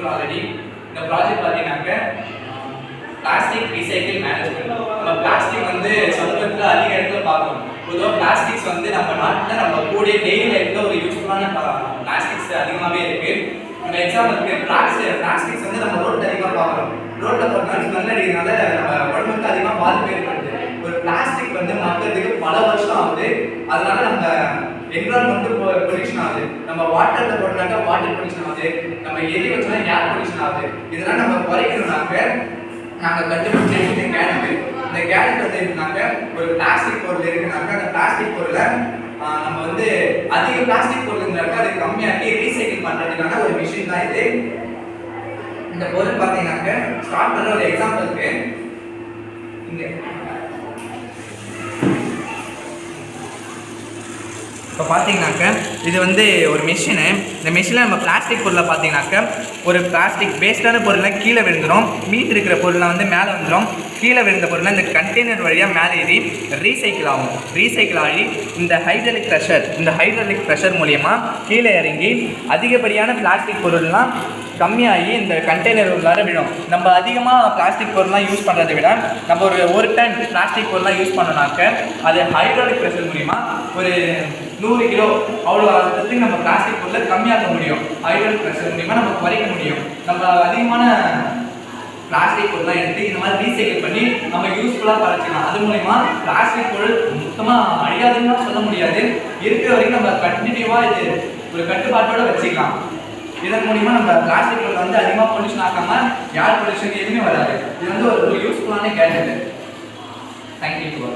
Useful already. இந்த project பார்த்தீங்கன்னாக்க plastic recycle management. நம்ம பிளாஸ்டிக் வந்து சமூகத்தில் அதிக இடத்துல பார்க்கணும். பொதுவாக பிளாஸ்டிக்ஸ் வந்து நம்ம நாட்டில் நம்ம கூட டெய்லி லைஃப்பில் ஒரு யூஸ்ஃபுல்லான பிளாஸ்டிக்ஸ் அதிகமாகவே இருக்குது. நம்ம எக்ஸாம்பிளுக்கு பிளாஸ்டிக்ஸ் வந்து நம்ம ரோட்டில் அதிகமாக பார்க்குறோம். ரோட்டில் பார்த்தோம்னா ஸ்மெல் அடிக்கிறதுனால நம்ம உடம்புக்கு அதிகமாக பாதிப்பு ஏற்படுது. ஒரு பிளாஸ்டிக் வந்து மக்களுக்கு பல வருஷம் ஆகுது. அதனால நம்ம என்விரான்மெண்ட் பொல்யூஷன் ஆகுது. நம்ம வாட்டரில் போட்டாக்கா வாட்டர் பொல்யூஷன் ஆகுது. நம்ம எரி வச்சோம்னா ஏர் பொல்யூஷன் ஆகுது. இதெல்லாம் நம்ம குறைக்கணும்னாக்க நாங்கள் கண்டுபிடிச்ச இந்த கேனட். இந்த கேனட் வந்து எப்படின்னாக்க ஒரு பிளாஸ்டிக் பொருள் இருக்குனாக்கா அந்த பிளாஸ்டிக் பொருளை நம்ம வந்து அதிக பிளாஸ்டிக் பொருள் இருந்தாக்கா அதை கம்மியாக்கி ரீசைக்கிள் பண்ணுறதுக்கான ஒரு மிஷின் தான் இது. இந்த பொருள் பார்த்தீங்கன்னாக்க ஸ்டார்ட் பண்ணுற ஒரு எக்ஸாம்பிளுக்கு இங்கே இப்போ பார்த்தீங்கன்னாக்க இது வந்து ஒரு மிஷினு. இந்த மிஷினில் நம்ம பிளாஸ்டிக் பொருளை பார்த்தீங்கன்னாக்க ஒரு பிளாஸ்டிக் வேஸ்ட்டான பொருளை கீழே விழுந்துடும். மீட் இருக்கிற பொருளை வந்து மேலே வந்துடும். கீழே விழுந்த பொருளை இந்த கண்டெய்னர் வழியாக மேலே ஏறி ரீசைக்கிள் ஆகும். ரீசைக்கிள் ஆகி இந்த ஹைட்ராலிக் ப்ரெஷர் மூலிமா கீழே இறங்கி அதிகப்படியான பிளாஸ்டிக் பொருள்லாம் கம்மியாகி இந்த கண்டெய்னர் உள்ளார விடும். நம்ம அதிகமாக பிளாஸ்டிக் பொருள்லாம் யூஸ் பண்ணுறதை விட நம்ம ஒரு டன் பிளாஸ்டிக் பொருள்லாம் யூஸ் பண்ணோம்னாக்க அது ஹைட்ராலிக் ப்ரெஷர் மூலிமா ஒரு 100 கிலோ அவ்வளோ அர்த்தத்துக்கு நம்ம பிளாஸ்டிக் பொருளை கம்மியாக்க முடியும். ஹைட்ராலிக் ப்ரெஷர் மூலிமா நம்ம குறைக்க முடியும். நம்ம அதிகமான பிளாஸ்டிக் பொருள்லாம் எடுத்து இந்த மாதிரி ரீசைக்கிள் பண்ணி நம்ம யூஸ்ஃபுல்லாக பழச்சிக்கலாம். அது மூலிமா பிளாஸ்டிக் பொருள் மொத்தமாக அழியாதுன்னு சொல்ல முடியாது. இருக்கிற வரைக்கும் நம்ம கண்டினியூவாக இது ஒரு கட்டுப்பாட்டோடு வச்சுக்கலாம். இதன் மூலிமா நம்ம பிளாஸ்டிக் பொருள் வந்து அதிகமாக பொல்யூஷன் ஆக்காமல் ஏர் பொல்யூஷன் எதுவுமே வராது. இது வந்து ஒரு யூஸ்ஃபுல்லான கேஜெட். தேங்க்யூ.